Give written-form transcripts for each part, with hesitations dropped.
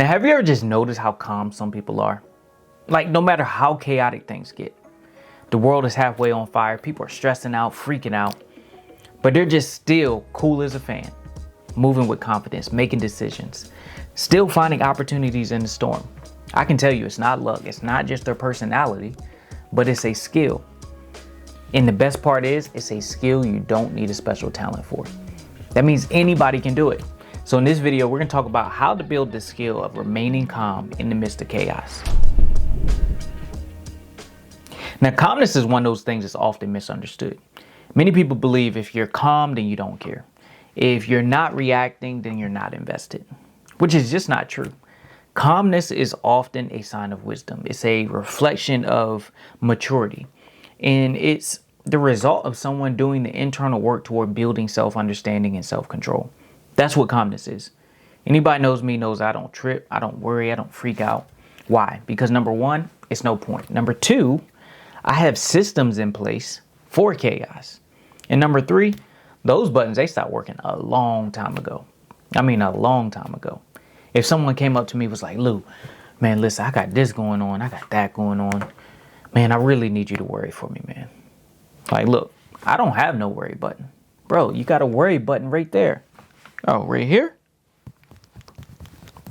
Now, have you ever just noticed how calm some people are? Like, no matter how chaotic things get, the world is halfway on fire. People are stressing out, freaking out, but they're just still cool as a fan, moving with confidence, making decisions, still finding opportunities in the storm. I can tell you it's not luck. It's not just their personality, but it's a skill. And the best part is, it's a skill you don't need a special talent for. That means anybody can do it. So in this video, we're gonna talk about how to build the skill of remaining calm in the midst of chaos. Now, calmness is one of those things that's often misunderstood. Many people believe if you're calm, then you don't care. If you're not reacting, then you're not invested, which is just not true. Calmness is often a sign of wisdom. It's a reflection of maturity. And it's the result of someone doing the internal work toward building self-understanding and self-control. That's what calmness is. Anybody knows me knows I don't trip, I don't worry, I don't freak out. Why? Because number one, it's no point. Number two, I have systems in place for chaos. And number three, those buttons, they stopped working a long time ago. I mean, a long time ago. If someone came up to me and was like, Lou, man, listen, I got this going on. I got that going on. Man, I really need you to worry for me, man. Like, look, I don't have no worry button. Bro, you got a worry button right there. Oh, right here?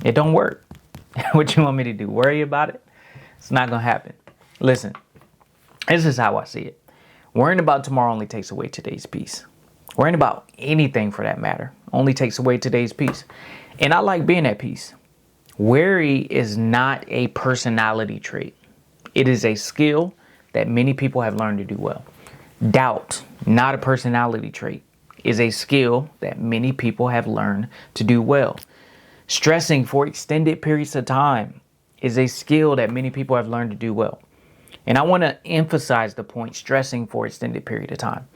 It don't work. What you want me to do? Worry about it? It's not going to happen. Listen, this is how I see it. Worrying about tomorrow only takes away today's peace. Worrying about anything for that matter only takes away today's peace. And I like being at peace. Worry is not a personality trait. It is a skill that many people have learned to do well. Doubt, not a personality trait, is a skill that many people have learned to do well. Stressing for extended periods of time is a skill that many people have learned to do well. And I want to emphasize the point, stressing for extended period of time.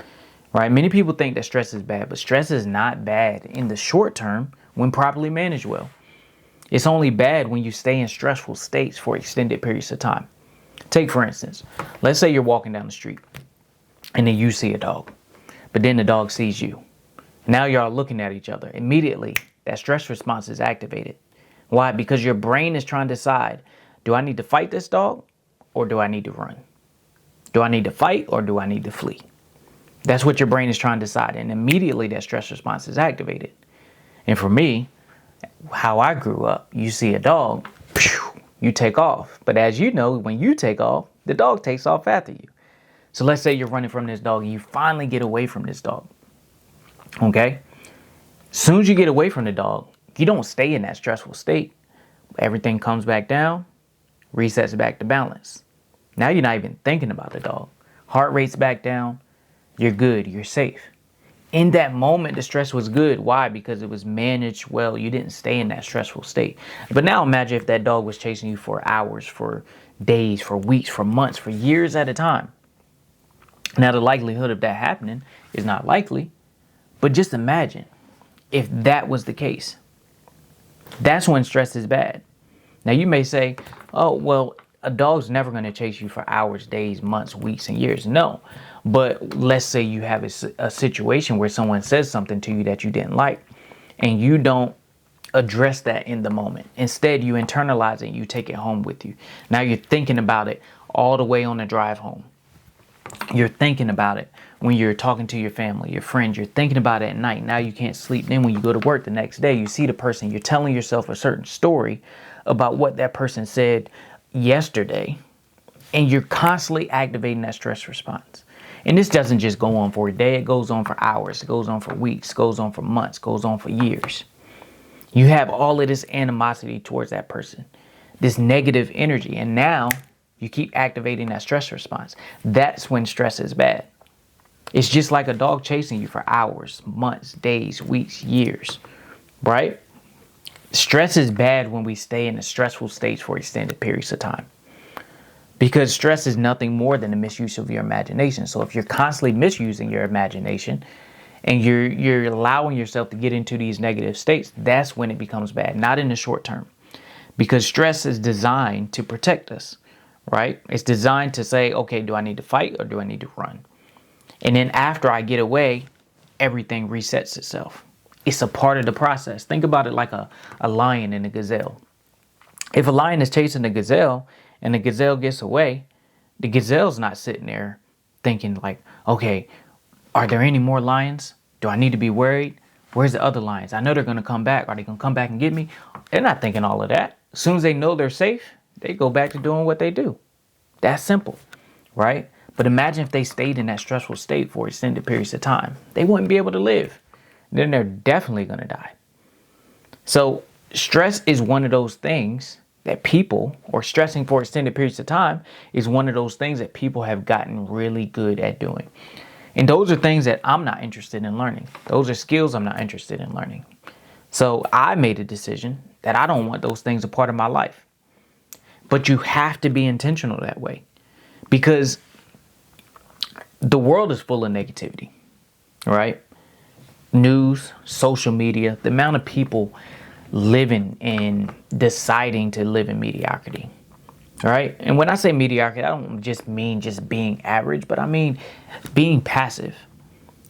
Right? Many people think that stress is bad, but stress is not bad in the short term when properly managed well. It's only bad when you stay in stressful states for extended periods of time. Take, for instance, let's say you're walking down the street and then you see a dog, but then the dog sees you. Now you're all looking at each other. Immediately, that stress response is activated. Why? Because your brain is trying to decide, do I need to fight this dog or do I need to run? Do I need to fight or do I need to flee? That's what your brain is trying to decide. And immediately that stress response is activated. And for me, how I grew up, you see a dog, you take off. But as you know, when you take off, the dog takes off after you. So let's say you're running from this dog and you finally get away from this dog. Okay? As soon as you get away from the dog, you don't stay in that stressful state. Everything comes back down, resets back to balance. Now you're not even thinking about the dog. Heart rate's back down. You're good. You're safe. In that moment, the stress was good. Why? Because it was managed well. You didn't stay in that stressful state. But now imagine if that dog was chasing you for hours, for days, for weeks, for months, for years at a time. Now, the likelihood of that happening is not likely. But just imagine if that was the case. That's when stress is bad. Now, you may say, oh, well, a dog's never going to chase you for hours, days, months, weeks, and years. No. But let's say you have a situation where someone says something to you that you didn't like, and you don't address that in the moment. Instead, you internalize it and you take it home with you. Now you're thinking about it all the way on the drive home. You're thinking about it when you're talking to your family, your friends. You're thinking about it at night. Now you can't sleep. Then when you go to work the next day, you see the person. You're telling yourself a certain story about what that person said yesterday, and you're constantly activating that stress response. And this doesn't just go on for a day. It goes on for hours. It goes on for weeks. It goes on for months. It goes on for years. You have all of this animosity towards that person, this negative energy. And now you keep activating that stress response. That's when stress is bad. It's just like a dog chasing you for hours, months, days, weeks, years, right? Stress is bad when we stay in a stressful state for extended periods of time. Because stress is nothing more than a misuse of your imagination. So if you're constantly misusing your imagination and you're allowing yourself to get into these negative states, that's when it becomes bad, not in the short term. Because stress is designed to protect us, right? It's designed to say, okay, do I need to fight or do I need to run? And then after I get away, everything resets itself. It's a part of the process. Think about it like a lion and a gazelle. If a lion is chasing a gazelle and the gazelle gets away, the gazelle's not sitting there thinking like, okay, are there any more lions? Do I need to be worried? Where's the other lions? I know they're going to come back. Are they going to come back and get me? They're not thinking all of that. As soon as they know they're safe, they go back to doing what they do. That's simple, right? But imagine if they stayed in that stressful state for extended periods of time. They wouldn't be able to live. Then they're definitely going to die. So stress is one of those things that people, or stressing for extended periods of time, is one of those things that people have gotten really good at doing. And those are things that I'm not interested in learning. Those are skills I'm not interested in learning. So I made a decision that I don't want those things a part of my life. But you have to be intentional that way, because the world is full of negativity, right? News, social media, the amount of people living and deciding to live in mediocrity, right? And when I say mediocrity, I don't just mean just being average, but I mean being passive,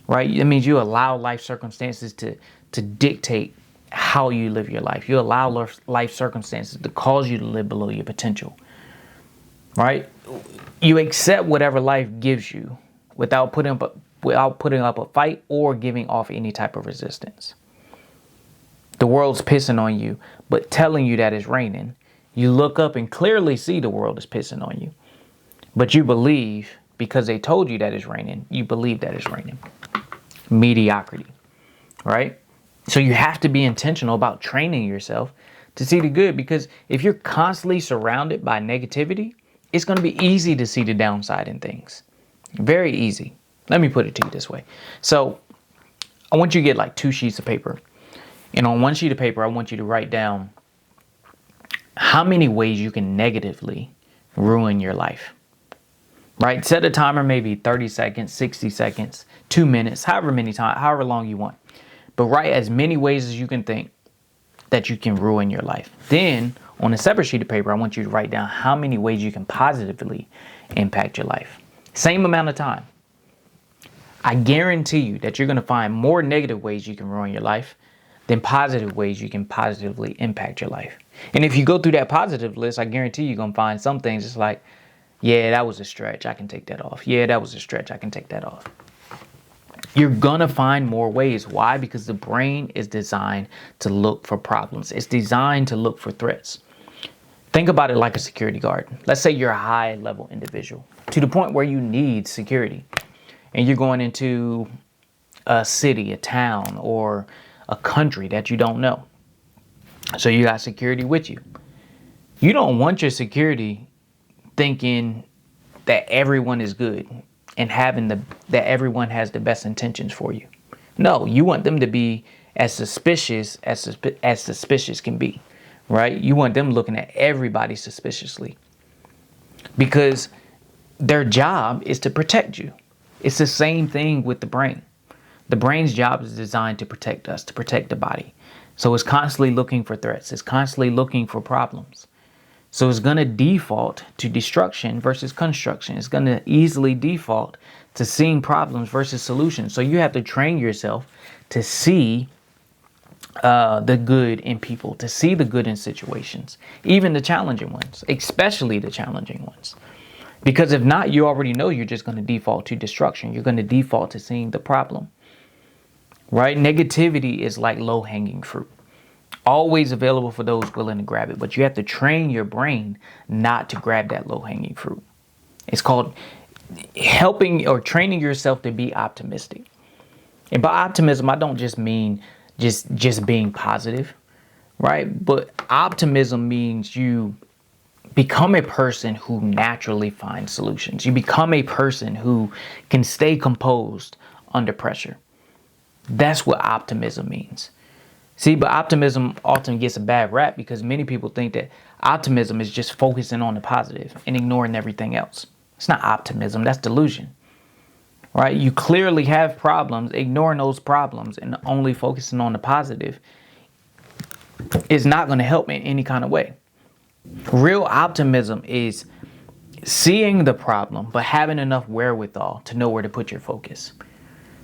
right? It means you allow life circumstances to dictate how you live your life. You allow life circumstances to cause you to live below your potential, right? You accept whatever life gives you without putting up a fight or giving off any type of resistance. The world's pissing on you, but telling you that it's raining. You look up and clearly see the world is pissing on you. But you believe, because they told you that it's raining, you believe that it's raining. Mediocrity, right? So you have to be intentional about training yourself to see the good, because if you're constantly surrounded by negativity, it's going to be easy to see the downside in things. Very easy. Let me put it to you this way. So I want you to get like 2 sheets of paper. And on one sheet of paper, I want you to write down how many ways you can negatively ruin your life, right? Set a timer, maybe 30 seconds, 60 seconds, 2 minutes, however long you want. But write as many ways as you can think that you can ruin your life. Then on a separate sheet of paper, I want you to write down how many ways you can positively impact your life. Same amount of time. I guarantee you that you're going to find more negative ways you can ruin your life than positive ways you can positively impact your life. And if you go through that positive list, I guarantee you're going to find some things it's like, yeah, that was a stretch. I can take that off. Yeah, that was a stretch. I can take that off. You're going to find more ways. Why? Because the brain is designed to look for problems. It's designed to look for threats. Think about it like a security guard. Let's say you're a high-level individual to the point where you need security. And you're going into a city, a town, or a country that you don't know. So you got security with you. You don't want your security thinking that everyone is good and that everyone has the best intentions for you. No, you want them to be as suspicious as suspicious can be, right? You want them looking at everybody suspiciously, because their job is to protect you. It's the same thing with the brain. The brain's job is designed to protect us, to protect the body. So it's constantly looking for threats. It's constantly looking for problems. So it's going to default to destruction versus construction. It's going to easily default to seeing problems versus solutions. So you have to train yourself to see the good in people, to see the good in situations, even the challenging ones, especially the challenging ones. Because if not, you already know you're just going to default to destruction. You're going to default to seeing the problem. Right? Negativity is like low-hanging fruit. Always available for those willing to grab it. But you have to train your brain not to grab that low-hanging fruit. It's called helping or training yourself to be optimistic. And by optimism, I don't just mean just being positive, right? But optimism means you become a person who naturally finds solutions. You become a person who can stay composed under pressure. That's what optimism means. See, but optimism often gets a bad rap because many people think that optimism is just focusing on the positive and ignoring everything else. It's not optimism, that's delusion. Right? You clearly have problems. Ignoring those problems and only focusing on the positive is not going to help in any kind of way. Real optimism is seeing the problem, but having enough wherewithal to know where to put your focus.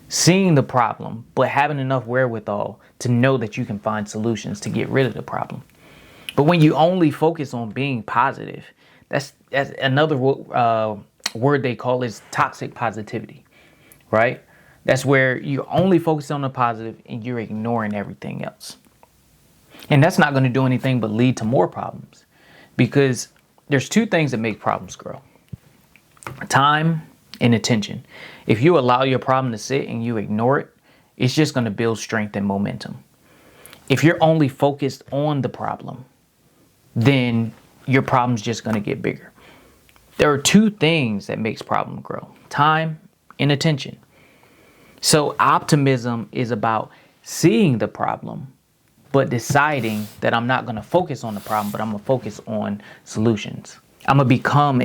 Seeing the problem, but having enough wherewithal to know that you can find solutions to get rid of the problem. But when you only focus on being positive, that's another word they call is toxic positivity, right? That's where you only focus on the positive and you're ignoring everything else. And that's not going to do anything but lead to more problems, because there's two things that make problems grow: time and attention. If you allow your problem to sit and you ignore it, it's just going to build strength and momentum. If you're only focused on the problem, then your problem's just going to get bigger. There are two things that makes problem grow: time and attention. So optimism is about seeing the problem, but deciding that I'm not going to focus on the problem, but I'm going to focus on solutions. I'm going to become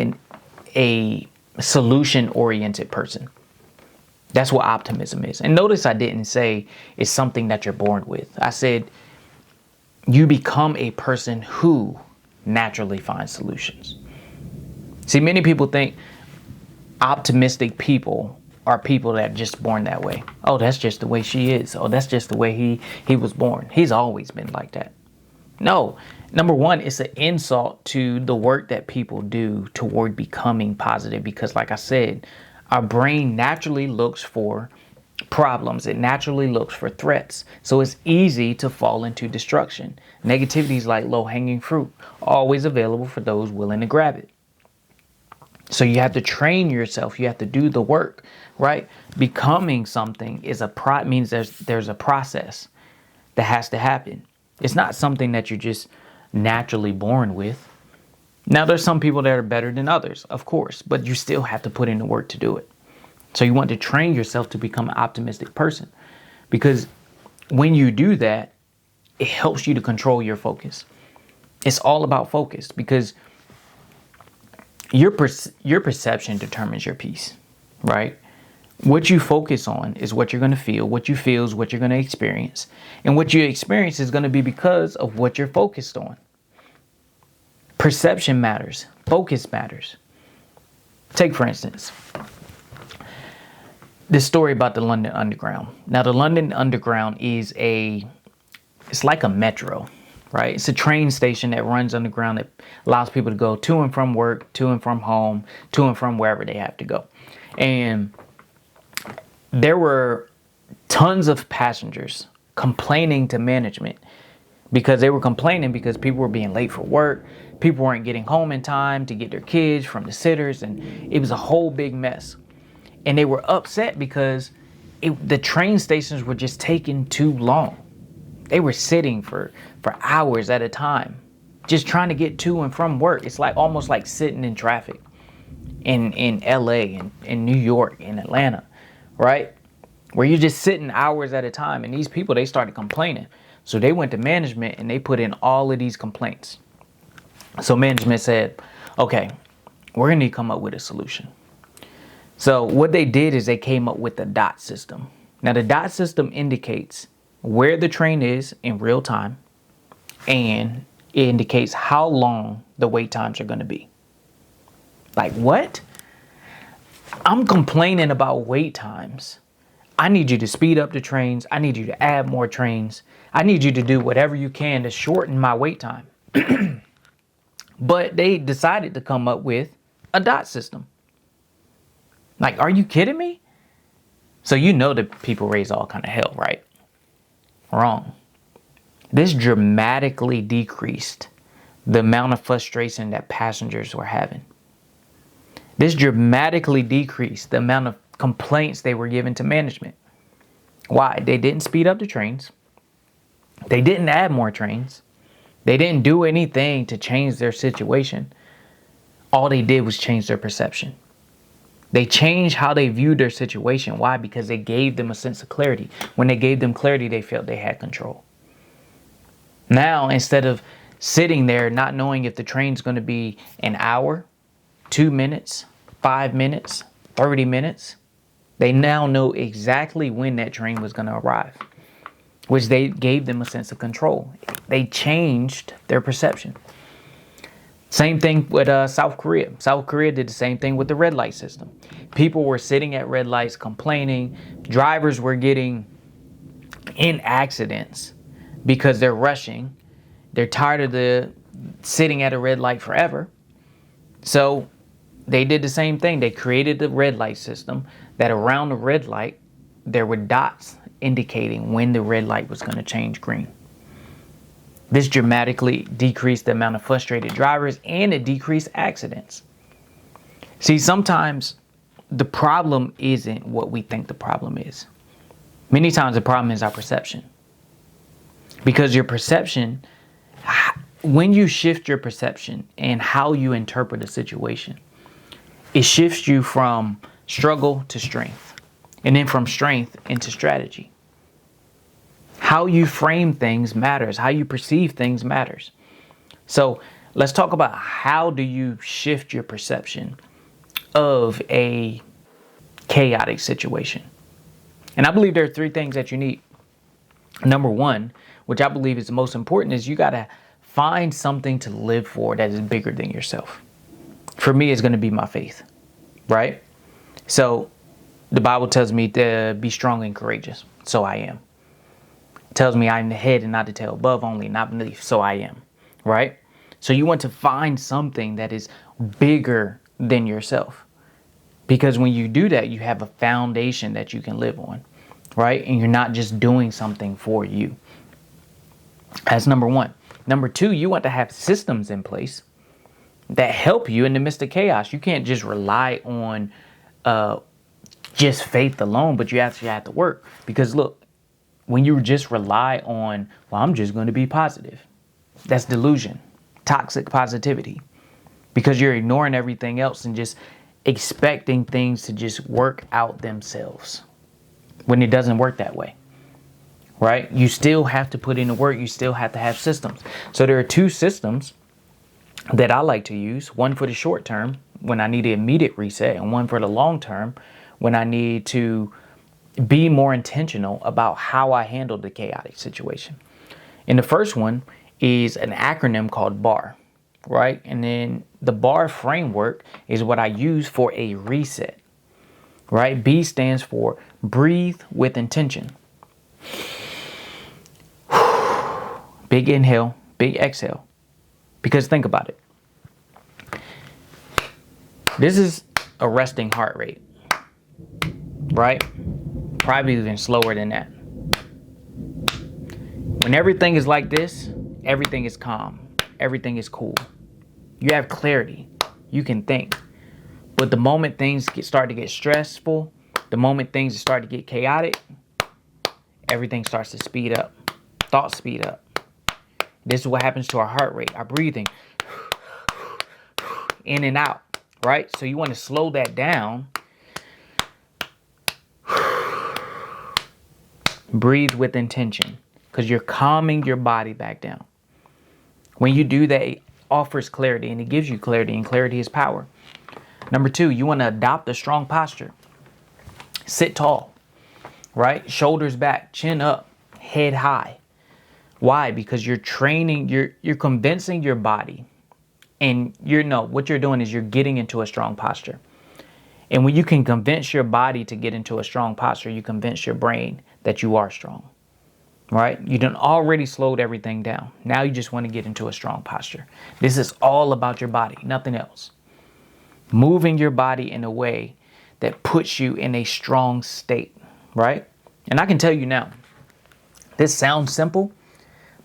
a solution-oriented person. That's what optimism is. And notice I didn't say it's something that you're born with. I said you become a person who naturally finds solutions. See, many people think optimistic people are people that are just born that way. Oh, that's just the way she is. Oh, that's just the way he was born. He's always been like that. No. Number one, it's an insult to the work that people do toward becoming positive, because like I said, our brain naturally looks for problems. It naturally looks for threats. So it's easy to fall into destruction. Negativity is like low-hanging fruit, always available for those willing to grab it. So you have to train yourself. You have to do the work, right? Becoming something is means there's a process that has to happen. It's not something that you're just naturally born with. Now, there's some people that are better than others, of course, but you still have to put in the work to do it. So you want to train yourself to become an optimistic person, because when you do that, it helps you to control your focus. It's all about focus, because your perception determines your peace, right? What you focus on is what you're going to feel. What you feel is what you're going to experience. And what you experience is going to be because of what you're focused on. Perception matters. Focus matters. Take, for instance, this story about the London Underground. Now, the London Underground is it's like a metro, right? It's a train station that runs underground that allows people to go to and from work, to and from home, to and from wherever they have to go. And there were tons of passengers complaining to management, because they were complaining because people were being late for work. People weren't getting home in time to get their kids from the sitters, and it was a whole big mess. And they were upset because the train stations were just taking too long. They were sitting for hours at a time, just trying to get to and from work. It's like almost like sitting in traffic in LA and in New York, in Atlanta, right? Where you're just sitting hours at a time. And these people, they started complaining. So they went to management and they put in all of these complaints. So management said, okay, we're going to come up with a solution. So what they did is they came up with the dot system. Now, the dot system indicates where the train is in real time, and it indicates how long the wait times are going to be. Like, what? I'm complaining about wait times. I need you to speed up the trains. I need you to add more trains. I need you to do whatever you can to shorten my wait time. But they decided to come up with a dot system. Like, are you kidding me? So you know that people raise all kind of hell, right? Wrong. This dramatically decreased the amount of frustration that passengers were having. This dramatically decreased the amount of complaints they were giving to management. Why? They didn't speed up the trains. They didn't add more trains. They didn't do anything to change their situation. All they did was change their perception. They changed how they viewed their situation. Why? Because they gave them a sense of clarity. When they gave them clarity, they felt they had control. Now, instead of sitting there not knowing if the train's going to be an hour, 2 minutes, 5 minutes, 30 minutes, they now know exactly when that train was going to arrive, which they gave them a sense of control. They changed their perception. Same thing with South Korea. South Korea did the same thing with the red light system. People were sitting at red lights complaining. Drivers were getting in accidents because they're rushing, They're tired of the sitting at a red light forever. So they did the same thing. They created the red light system that around the red light, there were dots indicating when the red light was going to change green. This dramatically decreased the amount of frustrated drivers and it decreased accidents. See, sometimes the problem isn't what we think the problem is. Many times the problem is our perception. Because your perception, when you shift your perception and how you interpret a situation, it shifts you from struggle to strength, and then from strength into strategy. How you frame things matters. How you perceive things matters. So let's talk about how do you shift your perception of a chaotic situation. And I believe there are three things that you need. Number one, which I believe is the most important, is you got to find something to live for that is bigger than yourself. For me, it's going to be my faith, right? So the Bible tells me to be strong and courageous. So I am. It tells me I'm the head and not the tail, above only, not beneath. So I am, right? So you want to find something that is bigger than yourself. Because when you do that, you have a foundation that you can live on, right? And you're not just doing something for you. That's number one. Number two, you want to have systems in place that help you in the midst of chaos. You can't just rely on just faith alone, but you actually have to work. Because look, when you just rely on, well, I'm just going to be positive, that's delusion, toxic positivity. Because you're ignoring everything else and just expecting things to just work out themselves when it doesn't work that way, right? You still have to put in the work. You still have to have systems. So there are two systems that I like to use. One for the short term when I need an immediate reset, and one for the long term when I need to be more intentional about how I handle the chaotic situation. And the first one is an acronym called B.A.R, right? And then the B.A.R framework is what I use for a reset, right? B stands for breathe with intention. Big inhale, big exhale. Because think about it. This is a resting heart rate, right? Probably even slower than that. When everything is like this, everything is calm. Everything is cool. You have clarity. You can think. But the moment things start to get stressful, the moment things start to get chaotic, everything starts to speed up. Thoughts speed up. This is what happens to our heart rate, our breathing. In and out, right? So you want to slow that down. Breathe with intention, because you're calming your body back down. When you do that, it offers clarity, and it gives you clarity, and clarity is power. Number two, you want to adopt a strong posture. Sit tall, right? Shoulders back, chin up, head high. Why? Because you're training, you're convincing your body, and what you're doing is you're getting into a strong posture. And when you can convince your body to get into a strong posture, you convince your brain that you are strong, right? You done already slowed everything down. Now you just want to get into a strong posture. This is all about your body, nothing else. Moving your body in a way that puts you in a strong state, right? And I can tell you now, this sounds simple,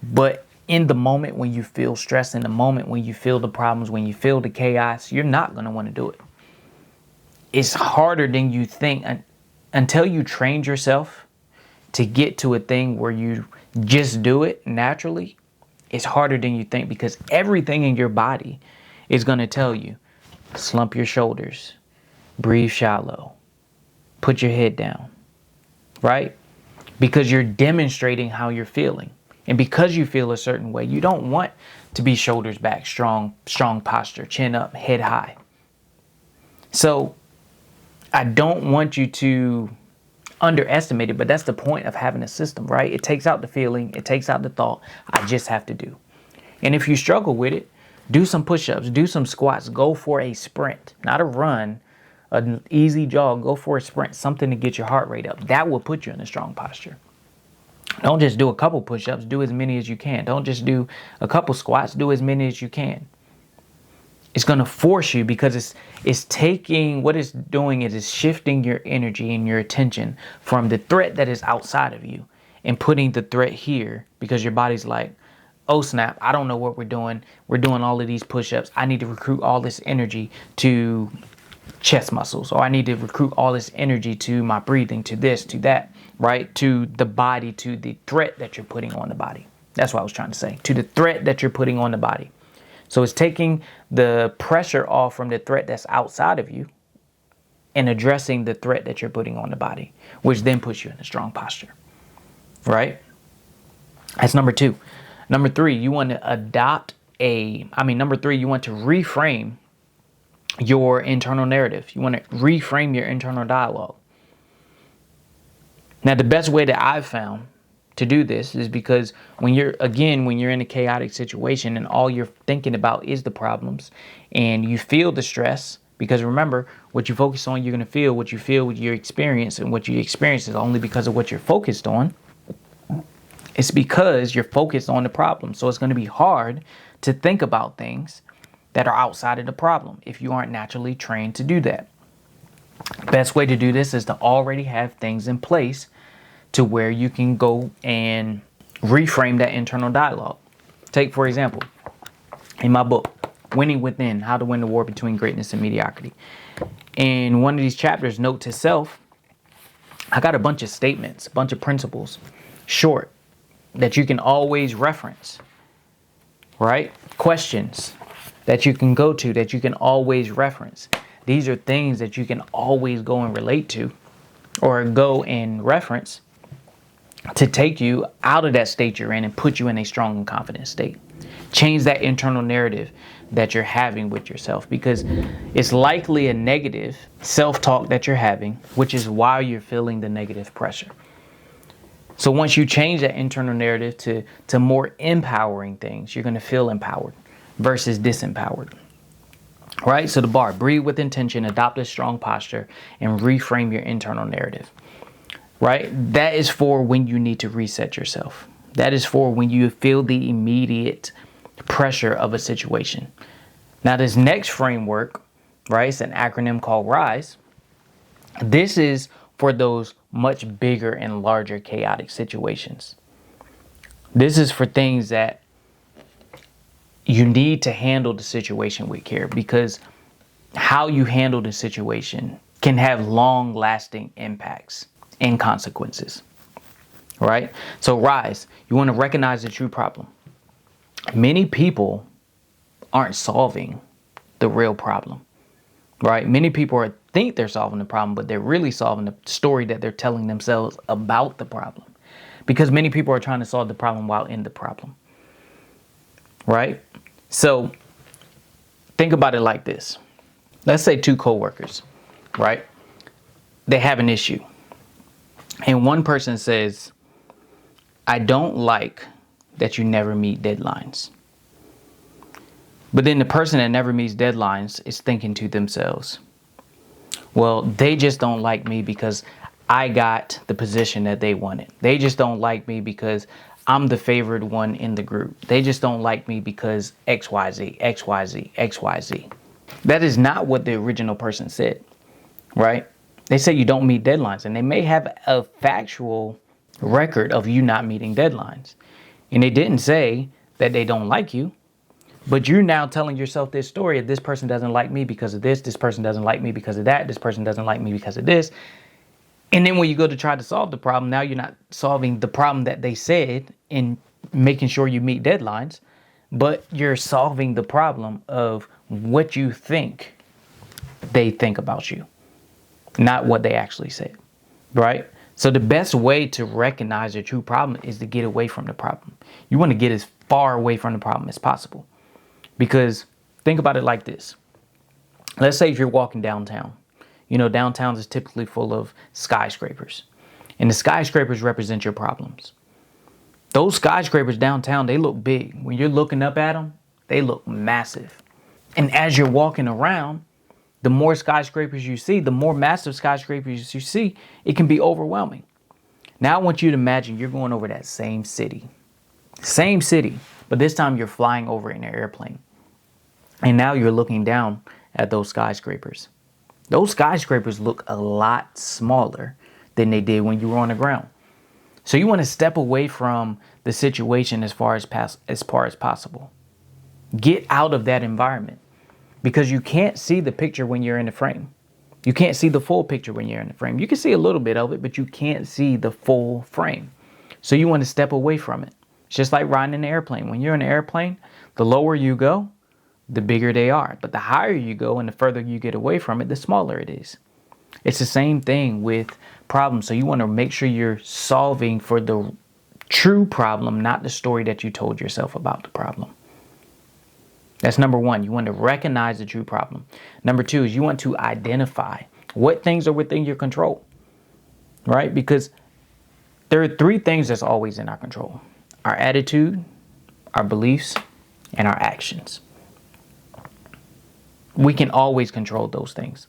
but in the moment when you feel stress, in the moment when you feel the problems, when you feel the chaos, you're not going to want to do it. It's harder than you think until you trained yourself to get to a thing where you just do it naturally. It's harder than you think, because everything in your body is going to tell you, slump your shoulders, breathe shallow, put your head down, right? Because you're demonstrating how you're feeling. And because you feel a certain way, you don't want to be shoulders back, strong posture, chin up, head high. So I don't want you to underestimate it, but that's the point of having a system, right? It takes out the feeling, it takes out the thought. I just have to do. And if you struggle with it, do some push-ups, do some squats, go for a sprint, not a run, an easy jog, go for a sprint, something to get your heart rate up. That will put you in a strong posture. Don't just do a couple push-ups, do as many as you can. Don't just do a couple squats, do as many as you can. It's going to force you, because it's taking, what it's doing is it's shifting your energy and your attention from the threat that is outside of you and putting the threat here, because your body's like, oh snap, I don't know what we're doing. We're doing all of these push-ups. I need to recruit all this energy to chest muscles, or I need to recruit all this energy to my breathing, to this, to that, right? To the body, to the threat that you're putting on the body. That's what I was trying to say. To the threat that you're putting on the body. So it's taking the pressure off from the threat that's outside of you and addressing the threat that you're putting on the body, which then puts you in a strong posture, right? That's number two. Number three, you want to you want to reframe your internal narrative. You want to reframe your internal dialogue. Now, the best way that I've found to do this is because when you're in a chaotic situation and all you're thinking about is the problems and you feel the stress, because remember, what you focus on, you're going to feel. What you feel, what you experience, and what you experience is only because of what you're focused on. It's because you're focused on the problem. So it's going to be hard to think about things that are outside of the problem if you aren't naturally trained to do that. Best way to do this is to already have things in place to where you can go and reframe that internal dialogue. Take, for example, in my book, Winning Within, How to Win the War Between Greatness and Mediocrity. In one of these chapters, Note to Self, I got a bunch of statements, a bunch of principles, short, that you can always reference, right? Questions that you can go to, that you can always reference. These are things that you can always go and relate to or go and reference to take you out of that state you're in and put you in a strong and confident state. Change that internal narrative that you're having with yourself, because it's likely a negative self-talk that you're having, which is why you're feeling the negative pressure. So once you change that internal narrative to more empowering things, you're going to feel empowered versus disempowered. Right? So the B.A.R, breathe with intention, adopt a strong posture, and reframe your internal narrative. Right? That is for when you need to reset yourself. That is for when you feel the immediate pressure of a situation. Now, this next framework, right, it's an acronym called R.I.S.E. This is for those much bigger and larger chaotic situations. This is for things that you need to handle the situation with care, because how you handle the situation can have long-lasting impacts and consequences, right? So R.I.S.E, you want to recognize the true problem. Many people aren't solving the real problem, right? Many people think they're solving the problem, but they're really solving the story that they're telling themselves about the problem, because many people are trying to solve the problem while in the problem, right? So think about it like this. Let's say two coworkers, right? They have an issue. And one person says, I don't like that you never meet deadlines. But then the person that never meets deadlines is thinking to themselves, well, they just don't like me because I got the position that they wanted. They just don't like me because I'm the favored one in the group. They just don't like me because XYZ, XYZ, XYZ. That is not what the original person said, right? They say you don't meet deadlines, and they may have a factual record of you not meeting deadlines. And they didn't say that they don't like you, but you're now telling yourself this story of this person doesn't like me because of this person doesn't like me because of that, this person doesn't like me because of this. And then when you go to try to solve the problem, now you're not solving the problem that they said in making sure you meet deadlines, but you're solving the problem of what you think they think about you, not what they actually said, right? So the best way to recognize your true problem is to get away from the problem. You want to get as far away from the problem as possible, because think about it like this. Let's say if you're walking downtown. You know, downtown is typically full of skyscrapers, and the skyscrapers represent your problems. Those skyscrapers downtown, they look big. When you're looking up at them, they look massive. And as you're walking around, the more skyscrapers you see, the more massive skyscrapers you see, it can be overwhelming. Now I want you to imagine you're going over that same city, but this time you're flying over in an airplane. And now you're looking down at those skyscrapers. Those skyscrapers look a lot smaller than they did when you were on the ground. So you want to step away from the situation as far as possible. Get out of that environment, because you can't see the picture when you're in the frame. You can't see the full picture when you're in the frame. You can see a little bit of it, but you can't see the full frame. So you want to step away from it. It's just like riding in an airplane. When you're in an airplane, the lower you go, the bigger they are. But the higher you go and the further you get away from it, the smaller it is. It's the same thing with problems. So you want to make sure you're solving for the true problem, not the story that you told yourself about the problem. That's number one. You want to recognize the true problem. Number two is you want to identify what things are within your control, right? Because there are three things that's always in our control: our attitude, our beliefs, and our actions. We can always control those things.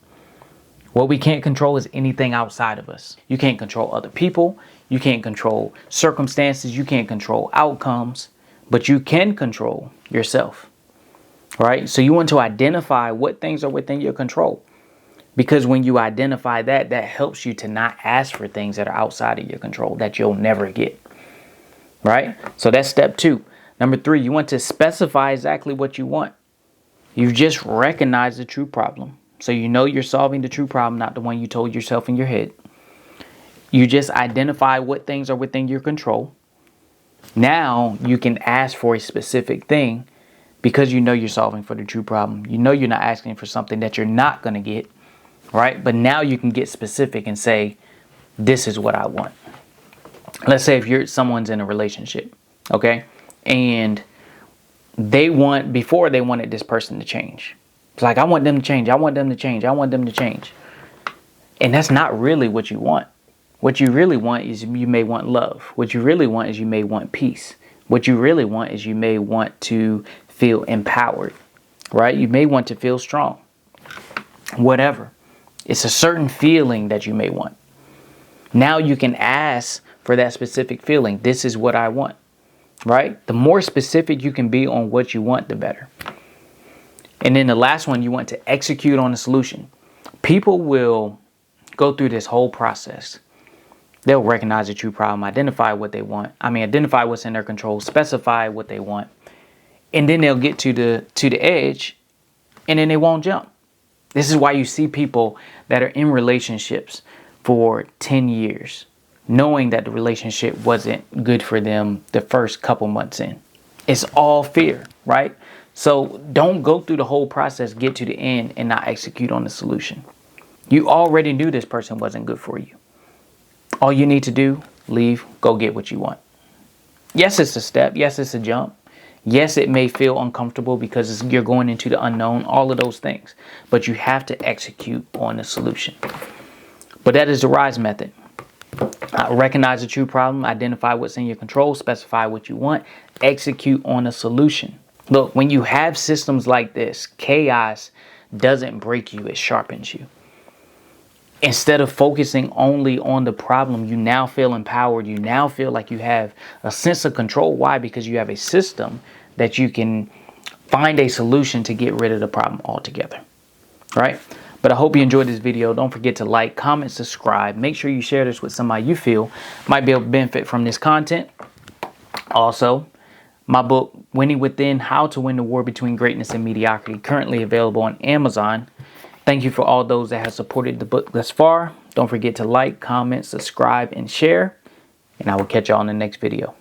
What we can't control is anything outside of us. You can't control other people. You can't control circumstances. You can't control outcomes, but you can control yourself, right? So you want to identify what things are within your control, because when you identify that, that helps you to not ask for things that are outside of your control that you'll never get, right? So that's step two. Number three, you want to specify exactly what you want. You've just recognized the true problem. So you know you're solving the true problem, not the one you told yourself in your head. You just identify what things are within your control. Now you can ask for a specific thing because you know you're solving for the true problem. You know you're not asking for something that you're not going to get, right? But now you can get specific and say, this is what I want. Let's say if someone's in a relationship, okay? And before they wanted this person to change. It's like, I want them to change. I want them to change. I want them to change. And that's not really what you want. What you really want is you may want love. What you really want is you may want peace. What you really want is you may want to feel empowered, right? You may want to feel strong. Whatever. It's a certain feeling that you may want. Now you can ask for that specific feeling. This is what I want. Right? The more specific you can be on what you want, the better. And then the last one, you want to execute on a solution. People will go through this whole process. They'll recognize the true problem, identify what they want. Identify what's in their control, specify what they want. And then they'll get to the edge, and then they won't jump. This is why you see people that are in relationships for 10 years. Knowing that the relationship wasn't good for them the first couple months in. It's all fear, right? So don't go through the whole process, get to the end, and not execute on the solution. You already knew this person wasn't good for you. All you need to do, leave, go get what you want. Yes, it's a step. Yes, it's a jump. Yes, it may feel uncomfortable because you're going into the unknown, all of those things. But you have to execute on the solution. But that is the R.I.S.E method. Recognize the true problem, identify what's in your control, specify what you want, execute on a solution. Look, when you have systems like this, chaos doesn't break you, it sharpens you. Instead of focusing only on the problem, you now feel empowered. You now feel like you have a sense of control. Why? Because you have a system that you can find a solution to get rid of the problem altogether. Right? But I hope you enjoyed this video. Don't forget to like, comment, subscribe. Make sure you share this with somebody you feel might be able to benefit from this content. Also, my book, Winning Within: How to Win the War Between Greatness and Mediocrity, currently available on Amazon. Thank you for all those that have supported the book thus far. Don't forget to like, comment, subscribe, and share. And I will catch y'all in the next video.